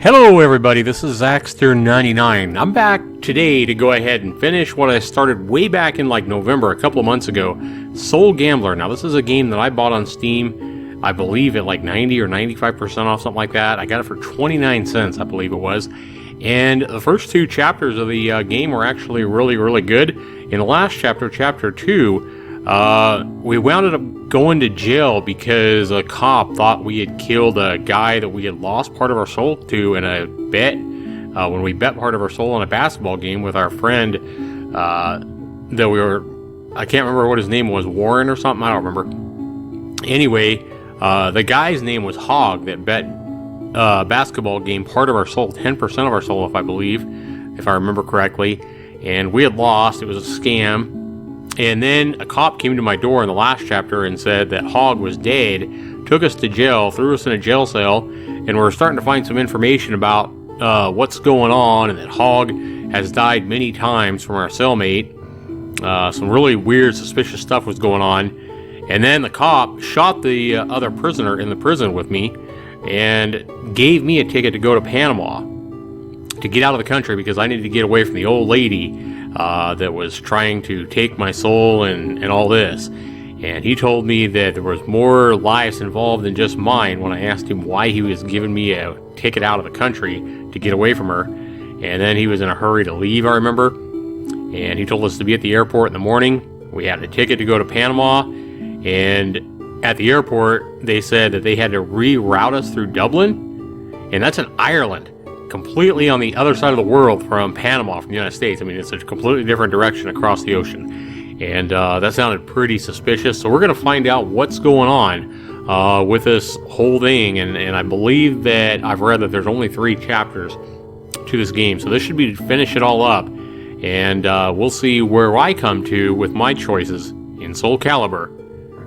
Hello everybody, this is Zaxter99. I'm back today to go ahead and finish what I started way back in like November, a couple of months ago, Soul Gambler. Now this is a game that I bought on Steam, I believe at like 90 or 95% off, something like that. I got it for 29 cents, I believe it was. And the first two chapters of the game were actually really good. In the last chapter, chapter 2, we wound up going to jail because a cop thought we had killed a guy that we had lost part of our soul to in a bet. When we bet part of our soul on a basketball game with our friend that we were, I can't remember what his name was, Warren or something, I don't remember. Anyway, the guy's name was Hog that bet basketball game part of our soul, 10% of our soul, if I remember correctly. And we had lost. It was a scam. And then a cop came to my door in the last chapter and said that Hog was dead, took us to jail, threw us in a jail cell, and we're starting to find some information about what's going on, and that Hog has died many times from our cellmate. Some really weird, suspicious stuff was going on. And then the cop shot the other prisoner in the prison with me and gave me a ticket to go to Panama to get out of the country because I needed to get away from the old lady that was trying to take my soul and all this. And he told me that there was more lives involved than just mine when I asked him why he was giving me a ticket out of the country to get away from her. And then he was in a hurry to leave, I remember. And he told us to be at the airport in the morning. We had a ticket to go to Panama. And at the airport, they said that they had to reroute us through Dublin. And that's in Ireland, completely on the other side of the world from Panama, from the United States. I mean, it's a completely different direction across the ocean. And that sounded pretty suspicious. So we're going to find out what's going on with this whole thing. And I believe that I've read that there's only 3 chapters to this game. So this should be to finish it all up. And we'll see where I come to with my choices in Soul Calibur.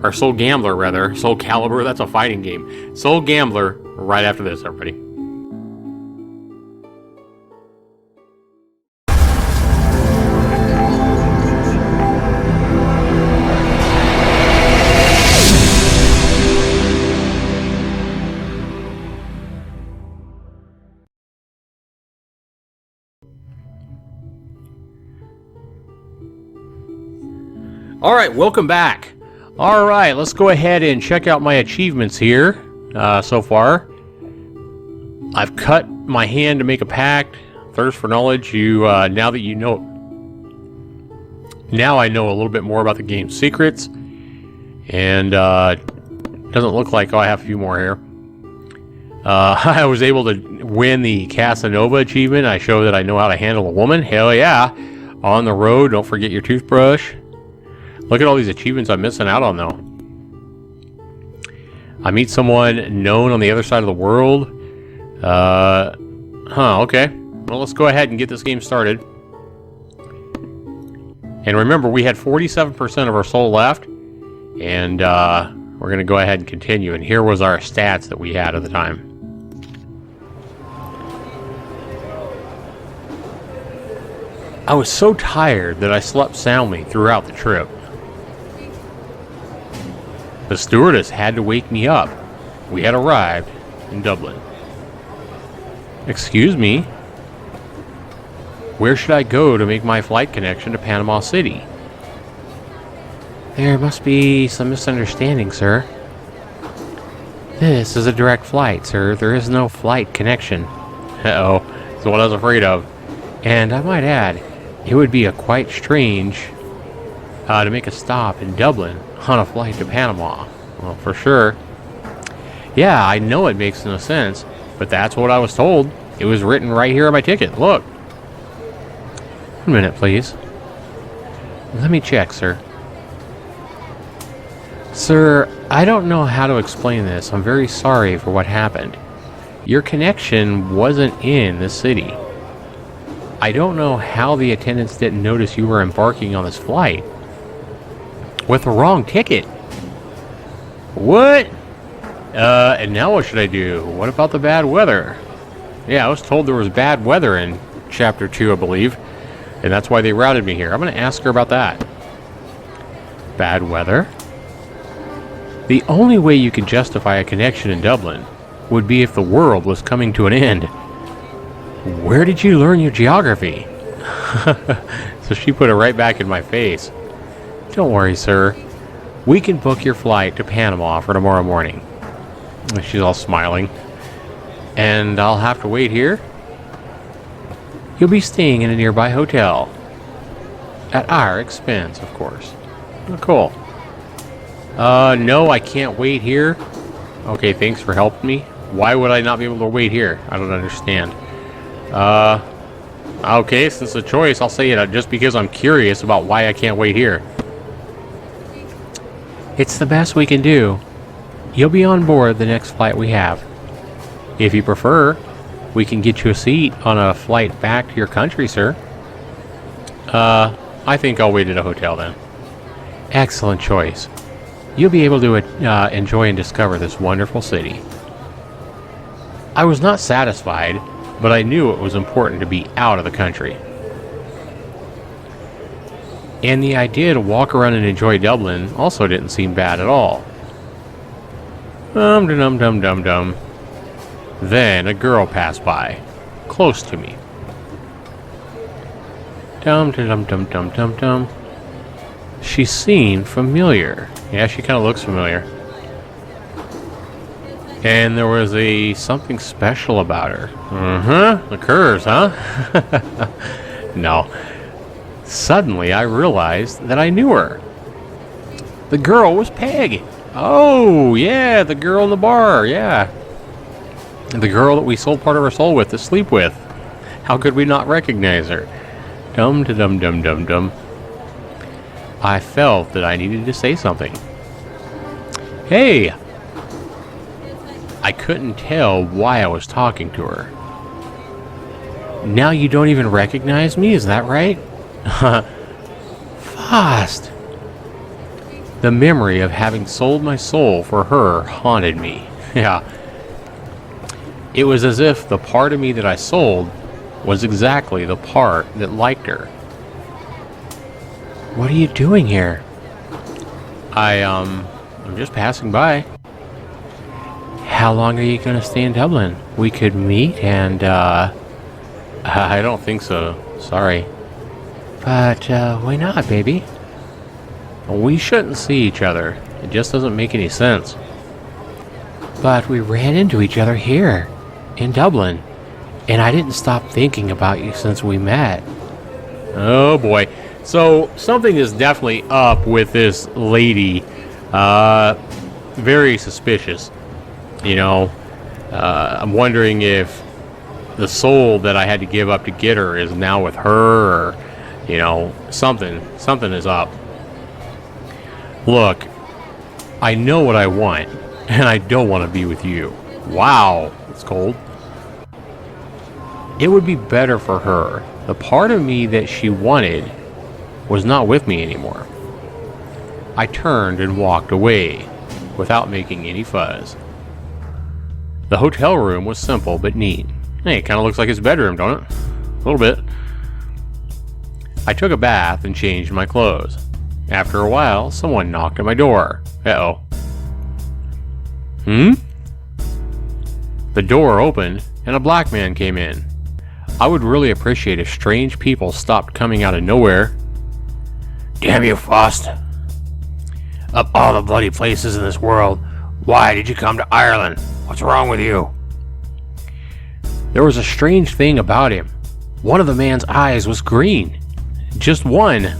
Or Soul Gambler, rather. Soul Calibur, that's a fighting game. Soul Gambler, right after this, everybody. Alright, welcome back. Alright, let's go ahead and check out my achievements here so far. I've cut my hand to make a pact. Thirst for knowledge. Now that you know... Now I know a little bit more about the game's secrets. And doesn't look like I have a few more here. I was able to win the Casanova achievement. I show that I know how to handle a woman. Hell yeah. On the road, don't forget your toothbrush. Look at all these achievements I'm missing out on, though. I meet someone known on the other side of the world. Okay. Well, let's go ahead and get this game started. And remember, we had 47% of our soul left. And we're going to go ahead and continue. And here was our stats that we had at the time. I was so tired that I slept soundly throughout the trip. The stewardess had to wake me up. We had arrived in Dublin. Excuse me? Where should I go to make my flight connection to Panama City? There must be some misunderstanding, sir. This is a direct flight, sir. There is no flight connection. Uh-oh. That's what I was afraid of. And I might add, it would be quite strange to make a stop in Dublin on a flight to Panama. Well, for sure. Yeah, I know it makes no sense, but that's what I was told. It was written right here on my ticket. Look. 1 minute, please. Let me check, sir. Sir, I don't know how to explain this. I'm very sorry for what happened. Your connection wasn't in the city. I don't know how the attendants didn't notice you were embarking on this flight with the wrong ticket. What? And now what should I do? What about the bad weather? Yeah, I was told there was bad weather in Chapter 2, I believe. And that's why they routed me here. I'm going to ask her about that. Bad weather? The only way you can justify a connection in Dublin would be if the world was coming to an end. Where did you learn your geography? So she put it right back in my face. Don't worry, sir. We can book your flight to Panama for tomorrow morning. She's all smiling. And I'll have to wait here? You'll be staying in a nearby hotel. At our expense, of course. Oh, cool. No, I can't wait here. Okay, thanks for helping me. Why would I not be able to wait here? I don't understand. Okay, since it's a choice, I'll say it just because I'm curious about why I can't wait here. It's the best we can do. You'll be on board the next flight we have. If you prefer, we can get you a seat on a flight back to your country, sir. I think I'll wait at a hotel then. Excellent choice. You'll be able to enjoy and discover this wonderful city. I was not satisfied, but I knew it was important to be out of the country. And the idea to walk around and enjoy Dublin also didn't seem bad at all. Dum-dum-dum-dum-dum. Then a girl passed by, close to me. Dum-dum-dum-dum-dum-dum. She seemed familiar. Yeah, she kind of looks familiar. And there was something special about her. The curves, huh? No. Suddenly, I realized that I knew her. The girl was Peg. Oh, yeah, the girl in the bar, yeah. The girl that we sold part of our soul with to sleep with. How could we not recognize her? Dum-dum-dum-dum-dum. I felt that I needed to say something. Hey! I couldn't tell why I was talking to her. Now you don't even recognize me, is that right? Fast! The memory of having sold my soul for her haunted me. Yeah. It was as if the part of me that I sold was exactly the part that liked her. What are you doing here? I'm just passing by. How long are you going to stay in Dublin? We could meet and, I don't think so. Sorry. But, why not, baby? We shouldn't see each other. It just doesn't make any sense. But we ran into each other here, in Dublin, and I didn't stop thinking about you since we met. Oh boy. So, something is definitely up with this lady. Very suspicious. You know, I'm wondering if the soul that I had to give up to get her is now with her, or, you know, something is up. Look, I know what I want, and I don't want to be with you. Wow, it's cold. It would be better for her. The part of me that she wanted was not with me anymore. I turned and walked away, without making any fuzz. The hotel room was simple but neat. Hey, it kind of looks like his bedroom, don't it? A little bit. I took a bath and changed my clothes. After a while, someone knocked at my door. Uh-oh. The door opened, and a black man came in. I would really appreciate if strange people stopped coming out of nowhere. Damn you, Faust. Of all the bloody places in this world, why did you come to Ireland? What's wrong with you? There was a strange thing about him. One of the man's eyes was green. Just one.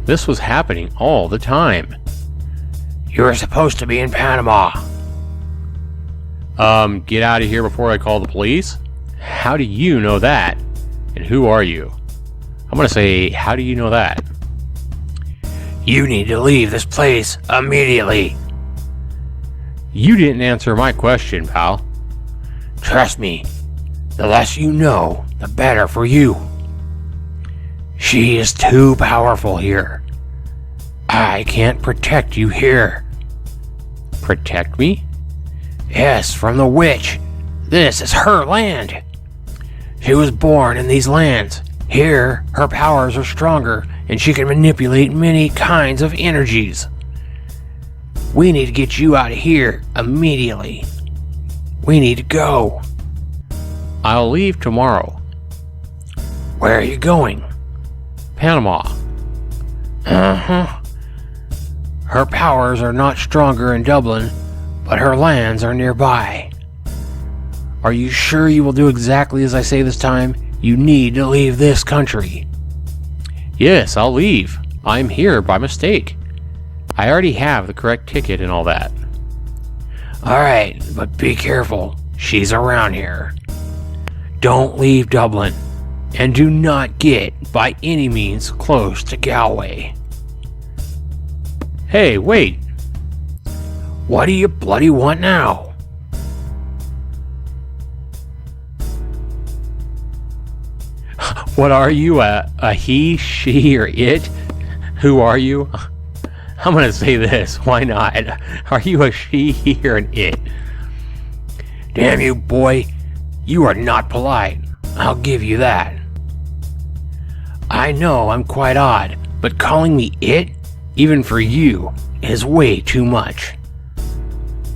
This was happening all the time. You were supposed to be in Panama. Get out of here before I call the police? How do you know that? And who are you? I'm gonna say, how do you know that? You need to leave this place immediately. You didn't answer my question, pal. Trust me, the less you know, the better for you. She is too powerful here. I can't protect you here. Protect me? Yes, from the witch. This is her land. She was born in these lands. Here, her powers are stronger, and she can manipulate many kinds of energies. We need to get you out of here immediately. We need to go. I'll leave tomorrow. Where are you going? Panama. Uh-huh. Her powers are not stronger in Dublin, but her lands are nearby. Are you sure you will do exactly as I say this time? You need to leave this country. Yes, I'll leave. I'm here by mistake. I already have the correct ticket and all that. Alright, but be careful. She's around here. Don't leave Dublin, and do not get, by any means, close to Galway. Hey, wait. What do you bloody want now? What are you, a he, she, or it? Who are you? I'm gonna say this, why not? Are you a she, he, or an it? Damn you, boy. You are not polite. I'll give you that. I know I'm quite odd, but calling me it, even for you, is way too much.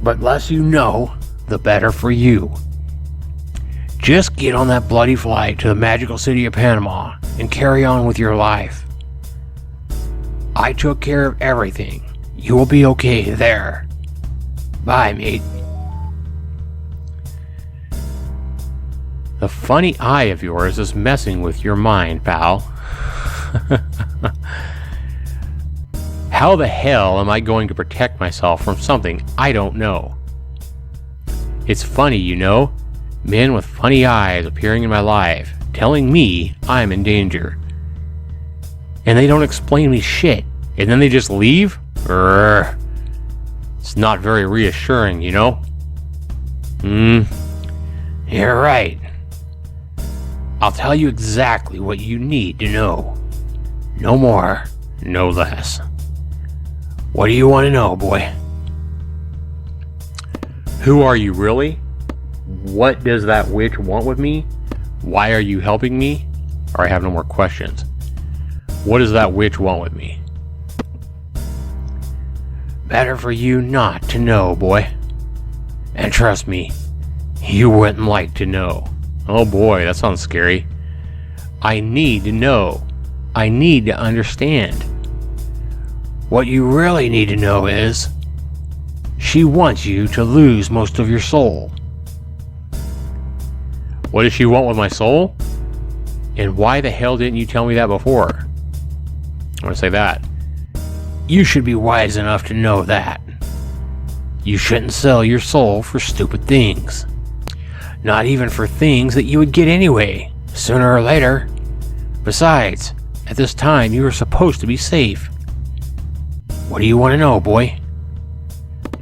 But less you know, the better for you. Just get on that bloody flight to the magical city of Panama and carry on with your life. I took care of everything. You will be okay there. Bye, mate. The funny eye of yours is messing with your mind, pal. How the hell am I going to protect myself from something I don't know? It's funny, you know, men with funny eyes appearing in my life, telling me I'm in danger. And they don't explain me shit, and then they just leave? Urgh. It's not very reassuring, you know? You're right. I'll tell you exactly what you need to know. No more, no less. What do you want to know, boy? Who are you really? What does that witch want with me? Why are you helping me? Or I have no more questions. What does that witch want with me? Better for you not to know, boy. And trust me, you wouldn't like to know. Oh boy, that sounds scary. I need to know. I need to understand. What you really need to know is, she wants you to lose most of your soul. What does she want with my soul? And why the hell didn't you tell me that before? I want to say that. You should be wise enough to know that. You shouldn't sell your soul for stupid things. Not even for things that you would get anyway, sooner or later. Besides, at this time you are supposed to be safe. What do you want to know, boy?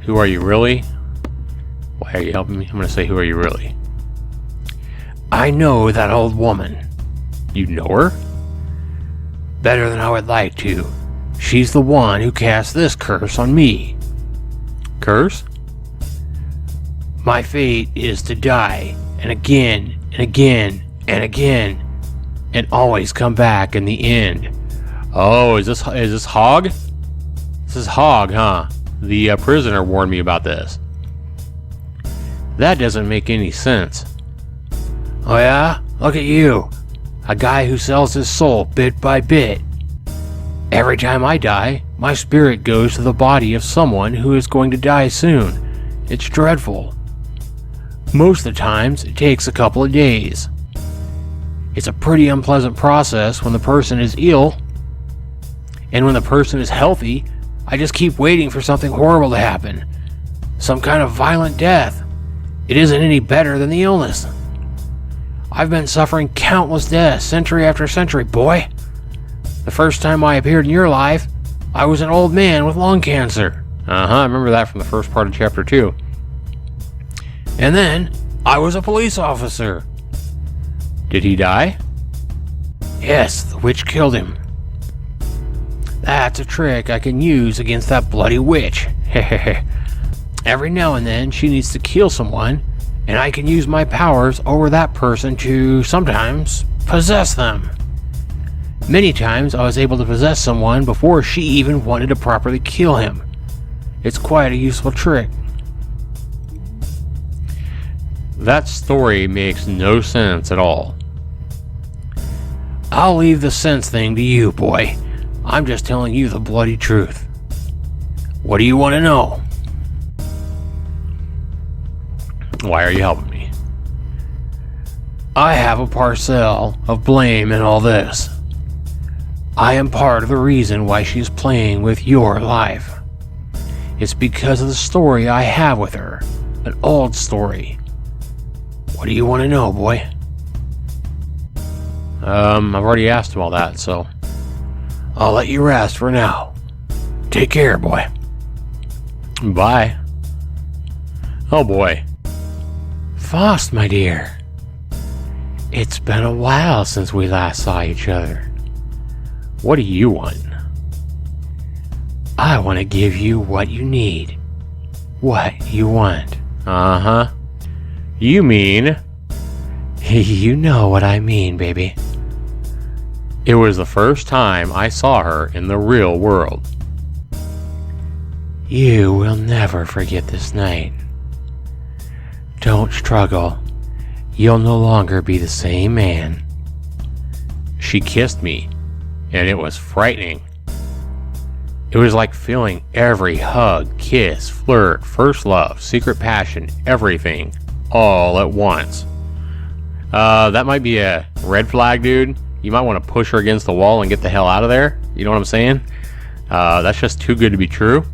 Who are you really? Why are you helping me? I'm going to say, who are you really? I know that old woman. You know her? Better than I would like to. She's the one who cast this curse on me. Curse? My fate is to die, and again, and again, and again, and always come back in the end. Oh, is this Hog? This is Hog, huh? The prisoner warned me about this. That doesn't make any sense. Oh yeah? Look at you. A guy who sells his soul bit by bit. Every time I die, my spirit goes to the body of someone who is going to die soon. It's dreadful. Most of the times, it takes a couple of days. It's a pretty unpleasant process when the person is ill. And when the person is healthy, I just keep waiting for something horrible to happen. Some kind of violent death. It isn't any better than the illness. I've been suffering countless deaths century after century, boy. The first time I appeared in your life, I was an old man with lung cancer. I remember that from the first part of chapter 2. And then, I was a police officer. Did he die? Yes, the witch killed him. That's a trick I can use against that bloody witch. Every now and then, she needs to kill someone, and I can use my powers over that person to, sometimes, possess them. Many times I was able to possess someone before she even wanted to properly kill him. It's quite a useful trick. That story makes no sense at all. I'll leave the sense thing to you, boy. I'm just telling you the bloody truth. What do you want to know? Why are you helping me? I have a parcel of blame in all this. I am part of the reason why she's playing with your life. It's because of the story I have with her. An old story. What do you want to know, boy? I've already asked him all that, so I'll let you rest for now. Take care, boy. bye. Oh boy. Faust, my dear. It's been a while since we last saw each other. What do you want? I want to give you what you need. What you want. Uh-huh. You mean... You know what I mean, baby. It was the first time I saw her in the real world. You will never forget this night. Don't struggle. You'll no longer be the same man. She kissed me, and it was frightening. It was like feeling every hug, kiss, flirt, first love, secret passion, everything, all at once. That might be a red flag, dude. You might want to push her against the wall and get the hell out of there. You know what I'm saying? That's just too good to be true.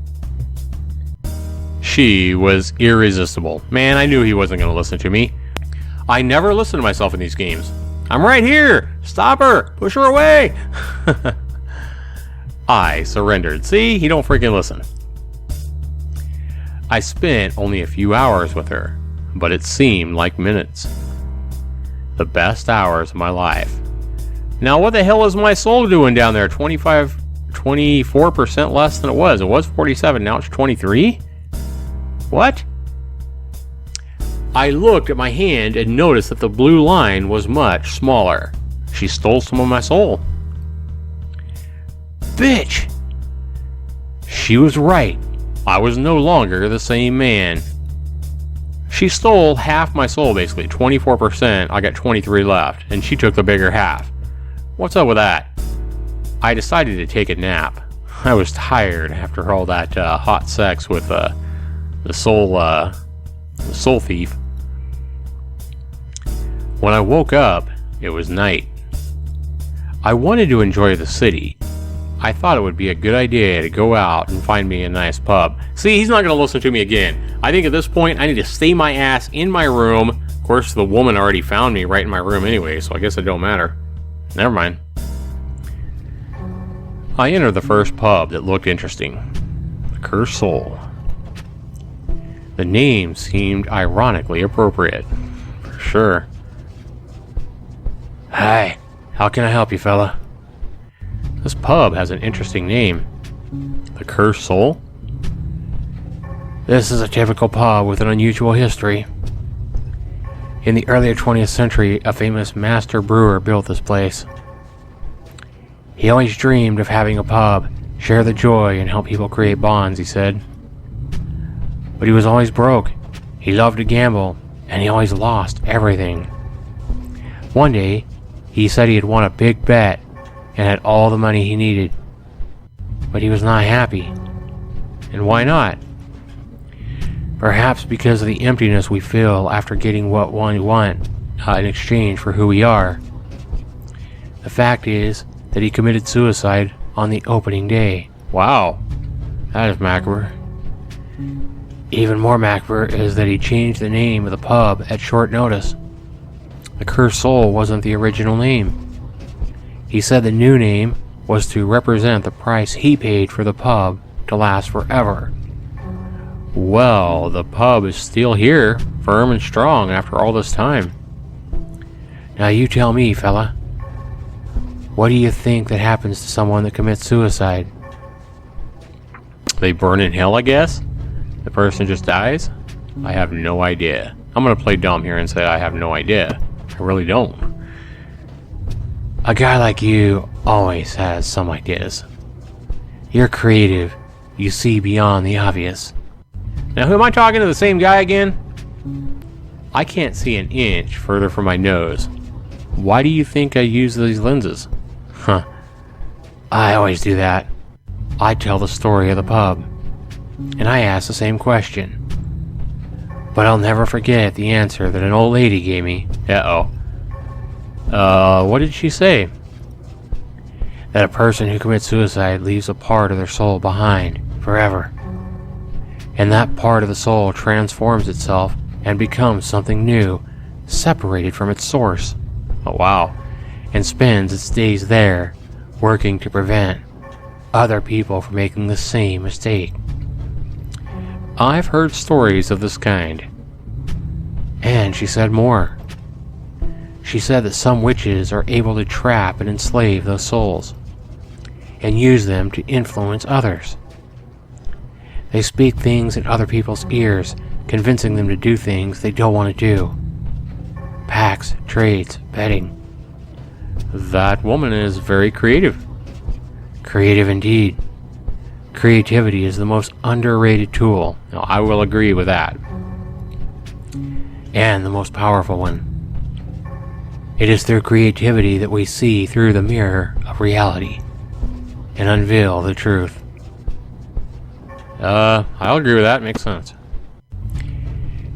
She was irresistible. Man, I knew he wasn't going to listen to me. I never listen to myself in these games. I'm right here. Stop her. Push her away. I surrendered. See, he don't freaking listen. I spent only a few hours with her, but it seemed like minutes. The best hours of my life. Now, what the hell is my soul doing down there? 24% less than it was. It was 47, now it's 23? What? I looked at my hand and noticed that the blue line was much smaller. She stole some of my soul. Bitch! She was right. I was no longer the same man. She stole half my soul, basically. 24%. I got 23 left, and she took the bigger half. What's up with that? I decided to take a nap. I was tired after all that hot sex with the soul thief. When I woke up, it was night. I wanted to enjoy the city. I thought it would be a good idea to go out and find me a nice pub. See, he's not going to listen to me again. I think at this point, I need to stay my ass in my room. Of course, the woman already found me right in my room anyway, so I guess it don't matter. Never mind. I entered the first pub that looked interesting. The Cursed Soul. The name seemed ironically appropriate. For sure. Hi, how can I help you, fella? This pub has an interesting name. The Cursed Soul? This is a typical pub with an unusual history. In the earlier 20th century, a famous master brewer built this place. He always dreamed of having a pub, share the joy, and help people create bonds, he said. But he was always broke. He loved to gamble, and he always lost everything. One day, he said he had won a big bet and had all the money he needed. But he was not happy. And why not? Perhaps because of the emptiness we feel after getting what we want in exchange for who we are. The fact is that he committed suicide on the opening day. Wow, that is macabre. Even more macabre is that he changed the name of the pub at short notice. The Cursed Soul wasn't the original name. He said the new name was to represent the price he paid for the pub to last forever. Well, the pub is still here, firm and strong after all this time. Now you tell me, fella. What do you think that happens to someone that commits suicide? They burn in hell, I guess? The person just dies? I have no idea. I'm gonna play dumb here and say I have no idea. I really don't. A guy like you always has some ideas. You're creative. You see beyond the obvious. Now, who am I talking to? The same guy again? I can't see an inch further from my nose. Why do you think I use these lenses? Huh. I always do that. I tell the story of the pub, and I ask the same question. But I'll never forget the answer that an old lady gave me. Uh-oh. What did she say? That a person who commits suicide leaves a part of their soul behind forever. And that part of the soul transforms itself and becomes something new, separated from its source. Oh, wow. And spends its days there, working to prevent other people from making the same mistake. I've heard stories of this kind. And she said more. She said that some witches are able to trap and enslave those souls, and use them to influence others. They speak things in other people's ears, convincing them to do things they don't want to do. Pacts, trades, betting. That woman is very creative. Creative indeed. Creativity is the most underrated tool. Now, I will agree with that. And the most powerful one. It is through creativity that we see through the mirror of reality and unveil the truth. I'll agree with that. Makes sense.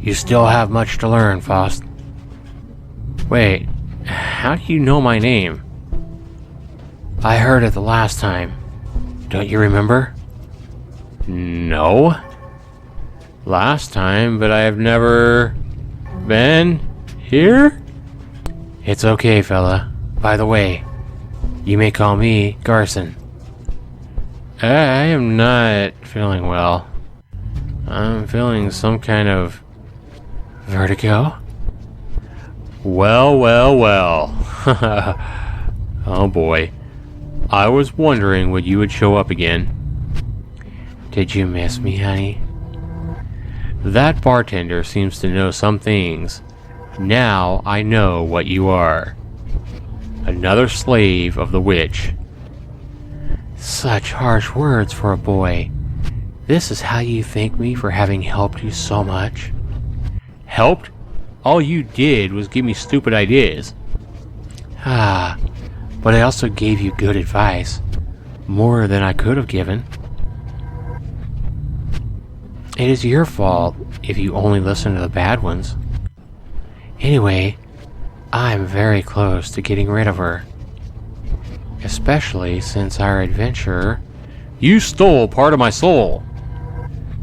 You still have much to learn, Faust. Wait, how do you know my name? I heard it the last time. Don't you remember? No. Last time, but I have never been here? It's okay, fella. By the way, you may call me Garson. I am not feeling well. I'm feeling some kind of vertigo. Well. Oh boy. I was wondering when you would show up again. Did you miss me, honey? That bartender seems to know some things. Now I know what you are. Another slave of the witch. Such harsh words for a boy. This is how you thank me for having helped you so much? Helped? All you did was give me stupid ideas. But I also gave you good advice. More than I could have given. It is your fault if you only listen to the bad ones. Anyway, I'm very close to getting rid of her. Especially since our adventurer... You stole part of my soul.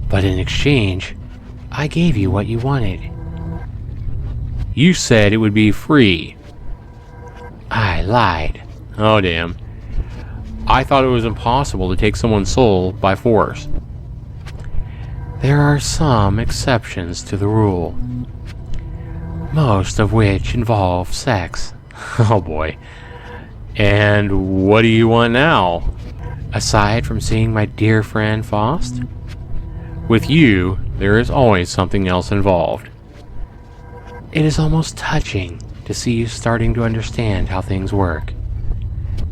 But in exchange, I gave you what you wanted. You said it would be free. I lied. Oh, damn. I thought it was impossible to take someone's soul by force. There are some exceptions to the rule. Most of which involve sex. Oh boy. And what do you want now? Aside from seeing my dear friend Faust? With you, there is always something else involved. It is almost touching to see you starting to understand how things work.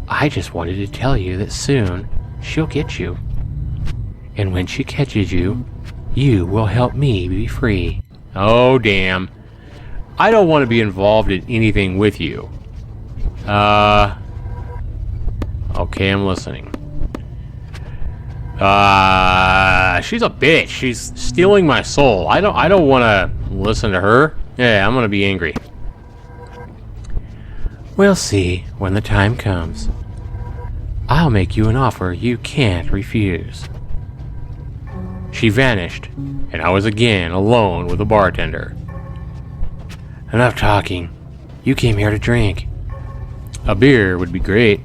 I just wanted to tell you that soon she'll get you. And when she catches you, you will help me be free. Oh, damn. I don't want to be involved in anything with you. Okay, I'm listening. She's a bitch. She's stealing my soul. I don't want to listen to her. Yeah, I'm going to be angry. We'll see when the time comes. I'll make you an offer you can't refuse. She vanished, and I was again alone with the bartender. Enough talking. You came here to drink. A beer would be great.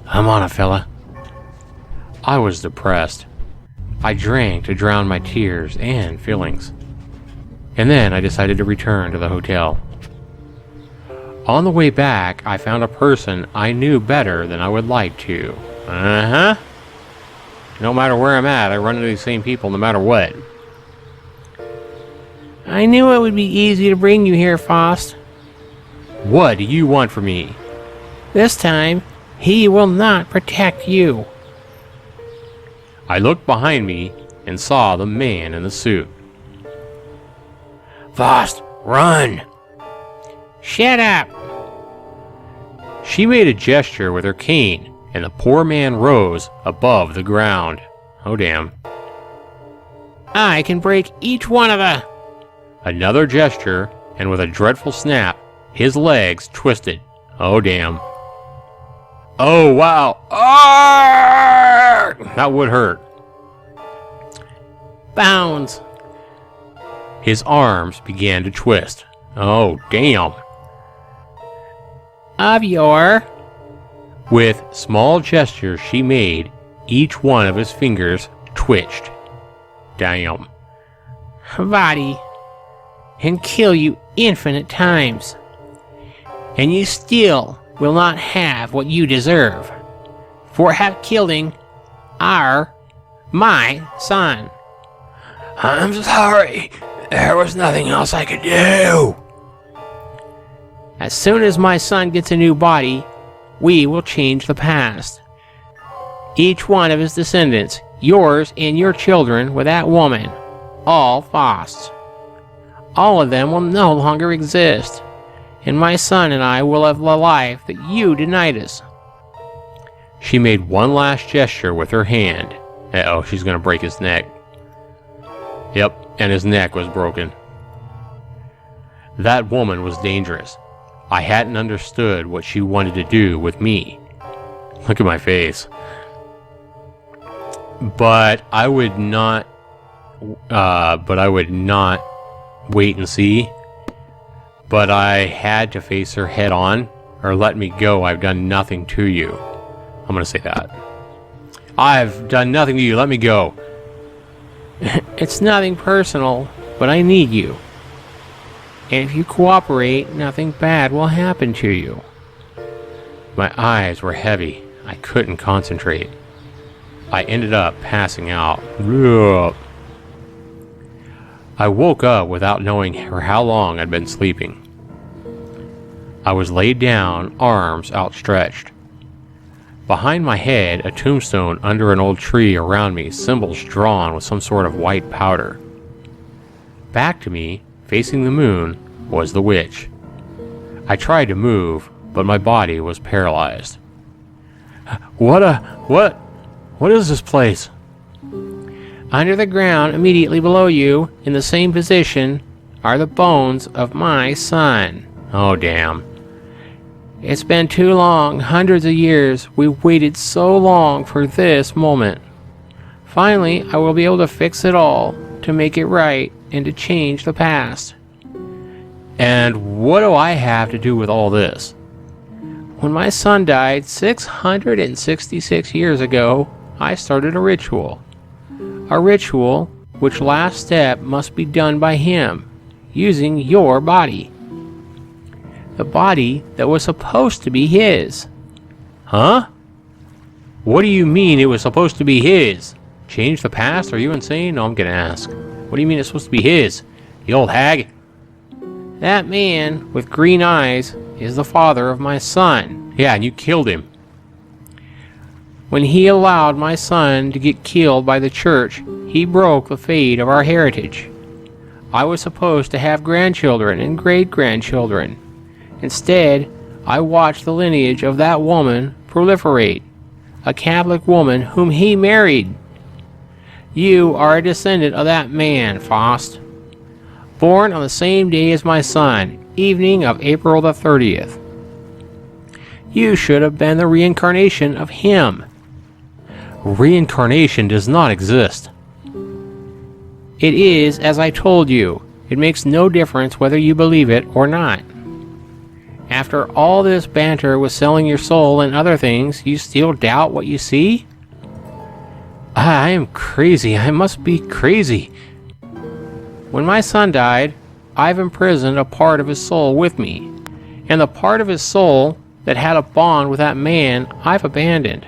I'm on it, fella. I was depressed. I drank to drown my tears and feelings. And then I decided to return to the hotel. On the way back, I found a person I knew better than I would like to. No matter where I'm at, I run into these same people no matter what. I knew it would be easy to bring you here, Faust. What do you want from me? This time, he will not protect you. I looked behind me and saw the man in the suit. Faust, Run! Shut up! She made a gesture with her cane, and the poor man rose above the ground. Oh, damn. I can break each one of the... Another gesture, and with a dreadful snap, his legs twisted. Oh, damn. Oh, wow. Arrgh! That would hurt. bounds. His arms began to twist. Oh, damn. Of your... With small gestures she made, each one of his fingers twitched. Damn. body and kill you infinite times, and you still will not have what you deserve for have killing my son. I'm sorry. There was nothing else I could do. As soon as my son gets a new body, we will change the past. Each one of his descendants, yours and your children with that woman, all lost. All of them will no longer exist, and my son and I will have the life that you denied us. She made one last gesture with her hand. Uh-oh, she's gonna break his neck. Yep, and his neck was broken. That woman was dangerous. I hadn't understood what she wanted to do with me. Look at my face. But I would not wait and see. But I had to face her head on, or let me go. I've done nothing to you. I'm gonna say that. I've done nothing to you. Let me go. It's nothing personal, but I need you. And if you cooperate, nothing bad will happen to you. My eyes were heavy. I couldn't concentrate. I ended up passing out. I woke up without knowing for how long I'd been sleeping. I was laid down, arms outstretched. Behind my head, a tombstone under an old tree, around me, symbols drawn with some sort of white powder. Back to me, facing the moon, was the witch. I tried to move, but my body was paralyzed. What is this place? Under the ground, immediately below you, in the same position, are the bones of my son. Oh, damn. It's been too long, hundreds of years. We've waited so long for this moment. Finally, I will be able to fix it all, to make it right, and to change the past. And what do I have to do with all this? When my son died 666 years ago, I started a ritual. A ritual which last step must be done by him, using your body. The body that was supposed to be his. Huh? What do you mean it was supposed to be his? Change the past? Are you insane? No, I'm gonna ask. What do you mean it's supposed to be his? The old hag? That man with green eyes is the father of my son. Yeah, and you killed him. When he allowed my son to get killed by the church, he broke the fate of our heritage. I was supposed to have grandchildren and great-grandchildren. Instead, I watched the lineage of that woman proliferate, a Catholic woman whom he married. You are a descendant of that man, Faust. Born on the same day as my son, evening of April the 30th. You should have been the reincarnation of him. Reincarnation does not exist. It is, as I told you. It makes no difference whether you believe it or not. After all this banter with selling your soul and other things, you still doubt what you see? I am crazy. I must be crazy. When my son died, I've imprisoned a part of his soul with me, and the part of his soul that had a bond with that man I've abandoned.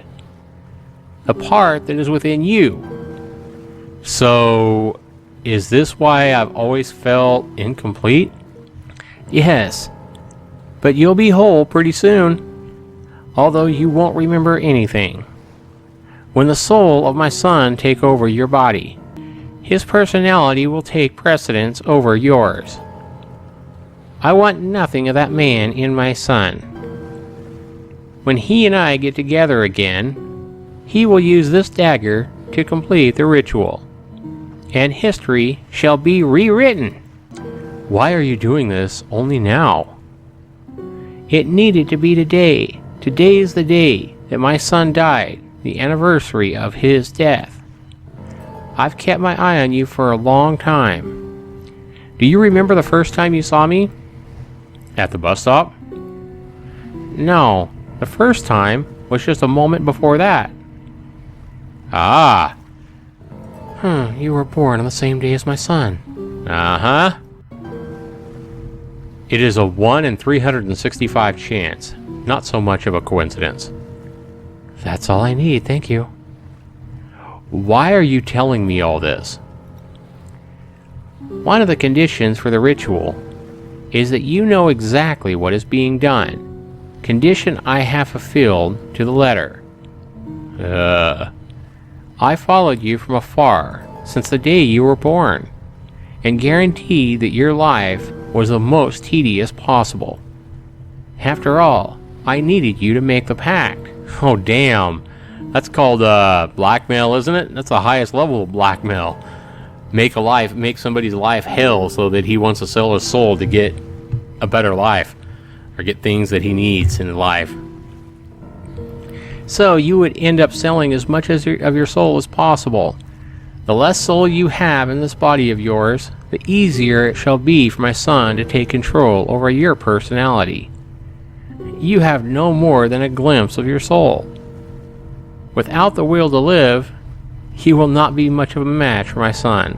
The part that is within you. So, is this why I've always felt incomplete? Yes, but you'll be whole pretty soon, although you won't remember anything. When the soul of my son take over your body, his personality will take precedence over yours. I want nothing of that man in my son. When he and I get together again, he will use this dagger to complete the ritual, and history shall be rewritten. Why are you doing this only now? It needed to be today. Today is the day that my son died, the anniversary of his death. I've kept my eye on you for a long time. Do you remember the first time you saw me? At the bus stop? No, the first time was just a moment before that. Ah. You were born on the same day as my son. Uh-huh. It is a 1 in 365 chance. Not so much of a coincidence. That's all I need, thank you. Why are you telling me all this? One of the conditions for the ritual is that you know exactly what is being done. Condition I have fulfilled to the letter. I followed you from afar since the day you were born, and guaranteed that your life was the most tedious possible. After all, I needed you to make the pact. Oh, damn. That's called blackmail, isn't it? That's the highest level of blackmail. Make somebody's life hell so that he wants to sell his soul to get a better life, or get things that he needs in life. So you would end up selling as much of your soul as possible. The less soul you have in this body of yours, the easier it shall be for my son to take control over your personality. You have no more than a glimpse of your soul. Without the will to live, he will not be much of a match for my son.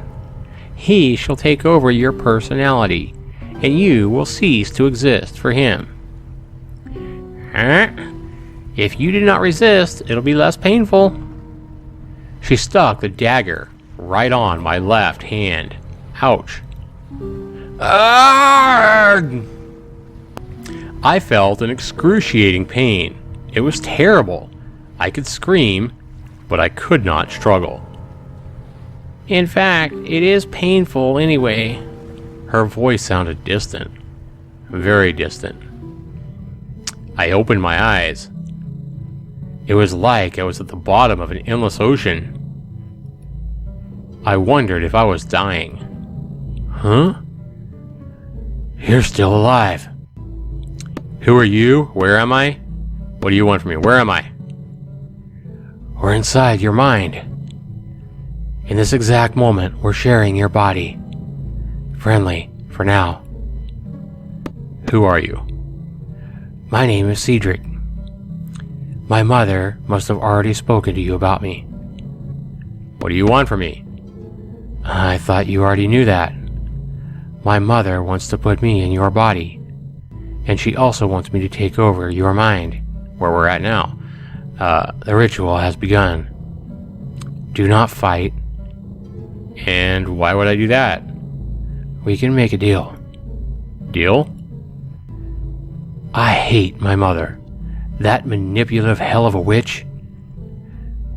He shall take over your personality, and you will cease to exist for him. If you do not resist, it'll be less painful. She stuck the dagger right on my left hand. Ouch. Arrgh! I felt an excruciating pain. It was terrible. I could scream, but I could not struggle. In fact, it is painful anyway. Her voice sounded distant. Very distant. I opened my eyes. It was like I was at the bottom of an endless ocean. I wondered if I was dying. Huh? You're still alive. Who are you? Where am I? What do you want from me? Where am I? We're inside your mind. In this exact moment, we're sharing your body. Friendly, for now. Who are you? My name is Cedric. My mother must have already spoken to you about me. What do you want from me? I thought you already knew that. My mother wants to put me in your body. And she also wants me to take over your mind, where we're at now. The ritual has begun. Do not fight. And why would I do that? We can make a deal. Deal? I hate my mother. That manipulative hell of a witch.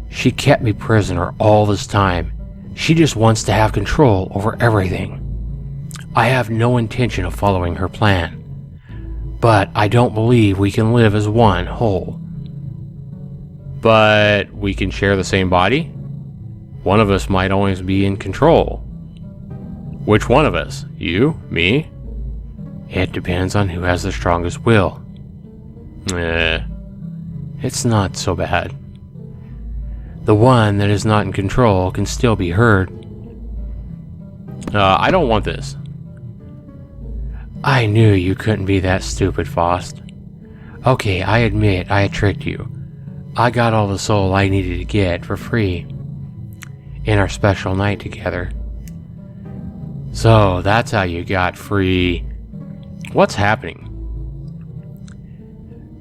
She kept me prisoner all this time. She just wants to have control over everything. I have no intention of following her plan. But I don't believe we can live as one whole. But we can share the same body? One of us might always be in control. Which one of us? You? Me? It depends on who has the strongest will. It's not so bad. The one that is not in control can still be heard. I don't want this. I knew you couldn't be that stupid, Faust. Okay, I admit I had tricked you. I got all the soul I needed to get for free in our special night together. So that's how you got free. What's happening?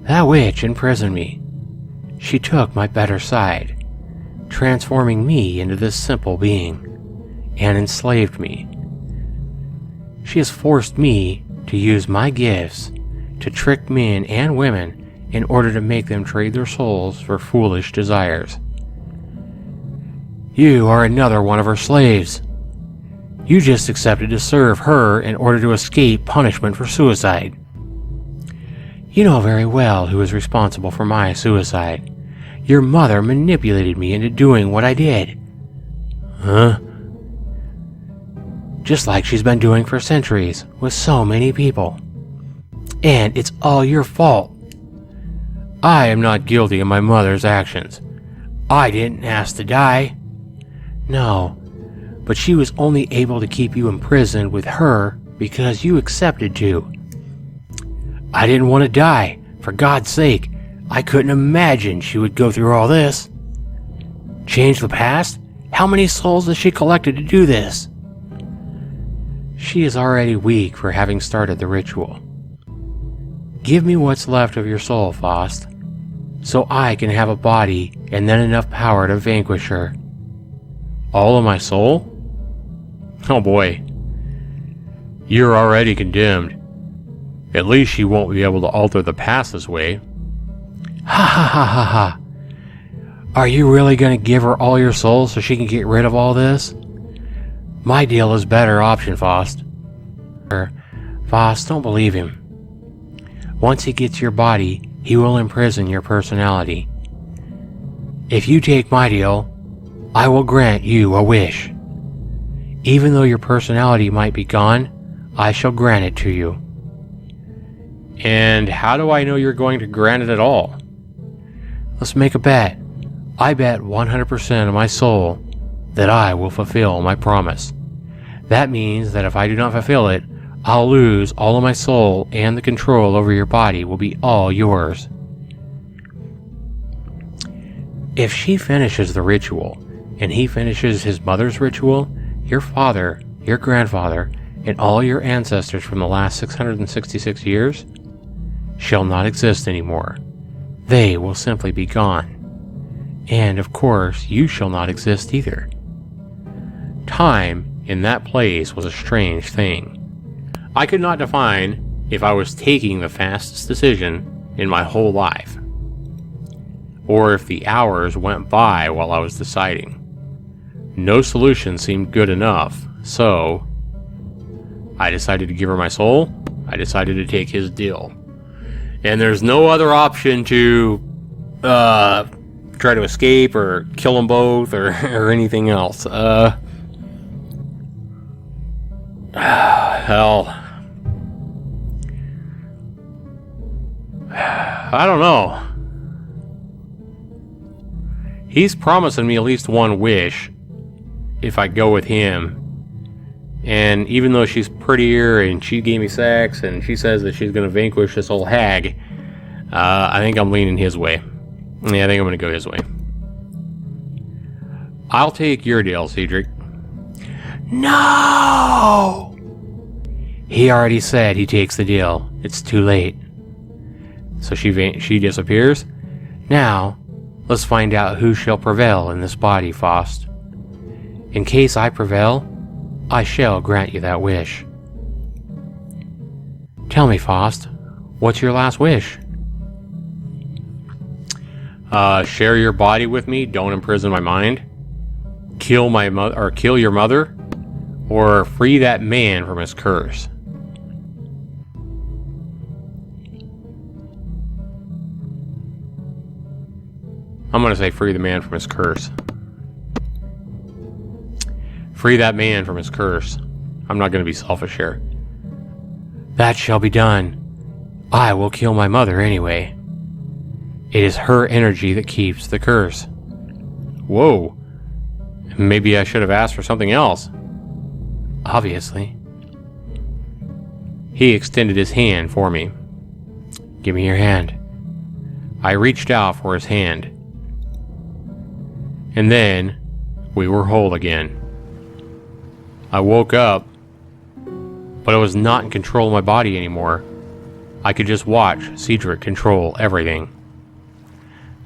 That witch imprisoned me. She took my better side, transforming me into this simple being, and enslaved me. She has forced me to use my gifts to trick men and women in order to make them trade their souls for foolish desires. You are another one of her slaves. You just accepted to serve her in order to escape punishment for suicide. You know very well who is responsible for my suicide. Your mother manipulated me into doing what I did. Huh? Just like she's been doing for centuries with so many people. And it's all your fault. I am not guilty of my mother's actions. I didn't ask to die. No, but she was only able to keep you imprisoned with her because you accepted to. I didn't want to die. For God's sake, I couldn't imagine she would go through all this. Change the past? How many souls has she collected to do this? She is already weak for having started the ritual. Give me what's left of your soul, Faust, so I can have a body and then enough power to vanquish her. All of my soul? Oh boy. You're already condemned. At least she won't be able to alter the past this way. Ha ha ha ha ha. Are you really going to give her all your soul so she can get rid of all this? My deal is better option, Faust. Faust, don't believe him. Once he gets your body, he will imprison your personality. If you take my deal, I will grant you a wish. Even though your personality might be gone, I shall grant it to you. And how do I know you're going to grant it at all? Let's make a bet. I bet 100% of my soul that I will fulfill my promise. That means that if I do not fulfill it, I'll lose all of my soul, and the control over your body will be all yours. If she finishes the ritual, and he finishes his mother's ritual, your father, your grandfather, and all your ancestors from the last 666 years shall not exist anymore. They will simply be gone. And of course, you shall not exist either. Time in that place was a strange thing. I could not define if I was taking the fastest decision in my whole life, or if the hours went by while I was deciding. No solution seemed good enough, so I decided to give her my soul. I decided to take his deal. And there's no other option to try to escape or kill them both or anything else. Hell. I don't know. He's promising me at least one wish if I go with him. And even though she's prettier and she gave me sex and she says that she's going to vanquish this old hag, I think I'm leaning his way. Yeah, I think I'm going to go his way. I'll take your deal, Cedric. No! He already said he takes the deal. It's too late. So she disappears? Now, let's find out who shall prevail in this body, Faust. In case I prevail, I shall grant you that wish. Tell me, Faust, what's your last wish? Share your body with me, don't imprison my mind. Kill my mother, or kill your mother, or free that man from his curse. I'm going to say free the man from his curse. Free that man from his curse. I'm not going to be selfish here. That shall be done. I will kill my mother anyway. It is her energy that keeps the curse. Whoa. Maybe I should have asked for something else. Obviously. He extended his hand for me. Give me your hand. I reached out for his hand. And then we were whole again. I woke up, but I was not in control of my body anymore. I could just watch Cedric control everything.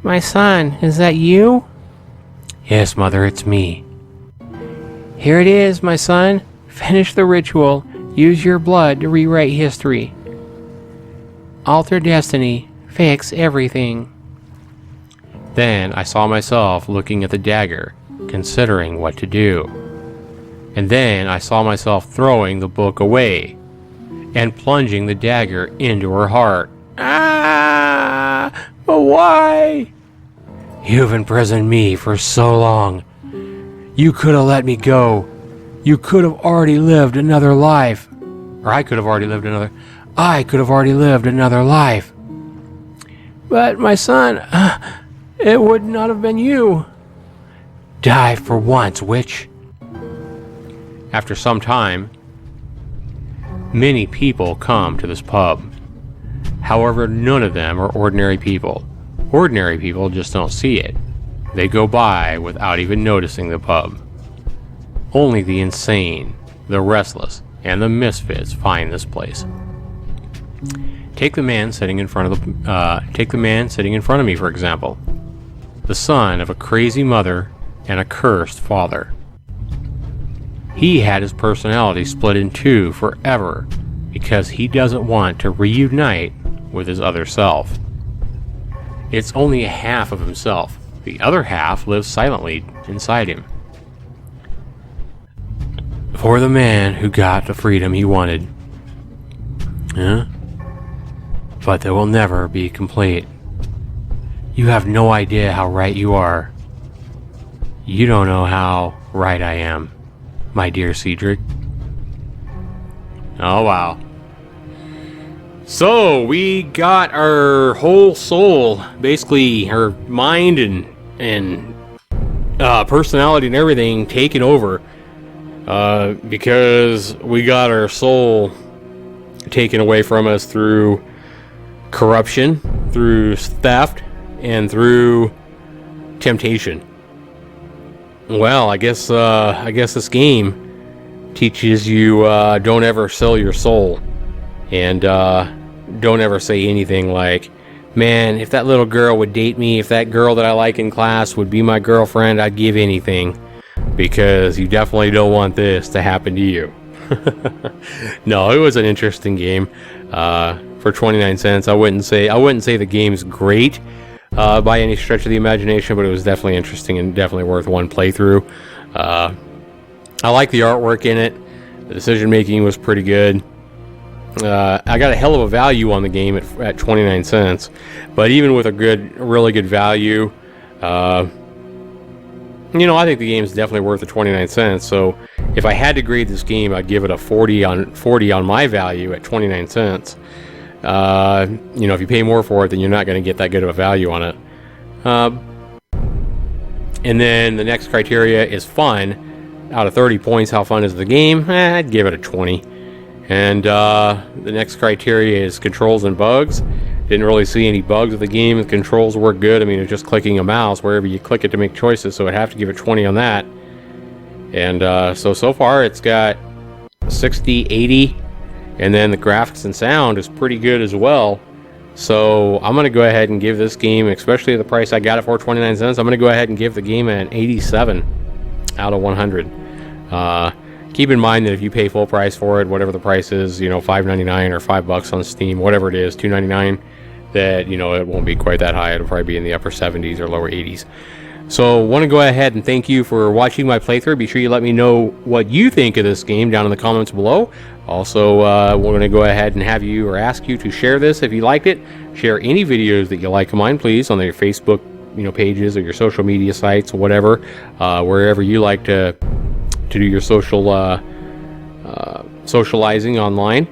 My son, is that you? Yes, Mother, it's me. Here it is, my son. Finish the ritual. Use your blood to rewrite history. Alter destiny. Fix everything. Then I saw myself looking at the dagger, considering what to do. And then I saw myself throwing the book away and plunging the dagger into her heart. Ah! But why? You've imprisoned me for so long. You could have let me go. You could have already lived another life. Or I could have already lived another. I could have already lived another life. But my son, it would not have been you. Die for once, witch. After some time, many people come to this pub. However, none of them are ordinary people. Ordinary people just don't see it. They go by without even noticing the pub. Only the insane, the restless, and the misfits find this place. Take the man sitting in front of me, for example. The son of a crazy mother and a cursed father. He had his personality split in two forever because he doesn't want to reunite with his other self. It's only a half of himself. The other half lives silently inside him. For the man who got the freedom he wanted. Huh? But they will never be complete. You have no idea how right you are. You don't know how right I am, my dear Cedric. Oh, wow. So, we got our whole soul, basically her mind and personality and everything taken over. Because we got our soul taken away from us through corruption, through theft, and through temptation. Well, I guess this game teaches you don't ever sell your soul, and don't ever say anything like, "Man, if that little girl would date me, if that girl that I like in class would be my girlfriend, I'd give anything." Because you definitely don't want this to happen to you. No, it was an interesting game. For 29 cents, I wouldn't say the game's great by any stretch of the imagination, but it was definitely interesting and definitely worth one playthrough. I like the artwork in it. The decision making was pretty good. I got a hell of a value on the game at 29 cents, but even with a really good value, I think the game is definitely worth the 29 cents. So if I had to grade this game, I'd give it a 40 on my value at 29 cents. If you pay more for it, then you're not going to get that good of a value on it. And then the next criteria is fun. Out of 30 points, how fun is the game? I'd give it a 20. And the next criteria is controls and bugs. Didn't really see any bugs with the game. The controls work good. I mean, it's just clicking a mouse wherever you click it to make choices, so I'd have to give it 20 on that. And so far it's got 60, 80, and then the graphics and sound is pretty good as well. So I'm going to go ahead and give this game, especially at the price I got it for, 29 cents, I'm going to go ahead and give the game an 87 out of 100. Keep in mind that if you pay full price for it, whatever the price is, $5.99 or $5 on Steam, whatever it is, $2.99, that, it won't be quite that high. It'll probably be in the upper 70s or lower 80s. So want to go ahead and thank you for watching my playthrough. Be sure you let me know what you think of this game down in the comments below. Also, we're going to go ahead and have you or ask you to share this if you liked it. Share any videos that you like of mine, please, on your Facebook pages or your social media sites or whatever, wherever you like to do your socializing online.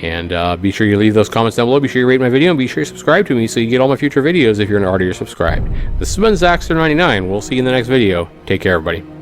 And be sure you leave those comments down below. Be sure you rate my video and be sure you subscribe to me so you get all my future videos if you're already subscribed. This has been Zaxter99. We'll see you in the next video. Take care, everybody.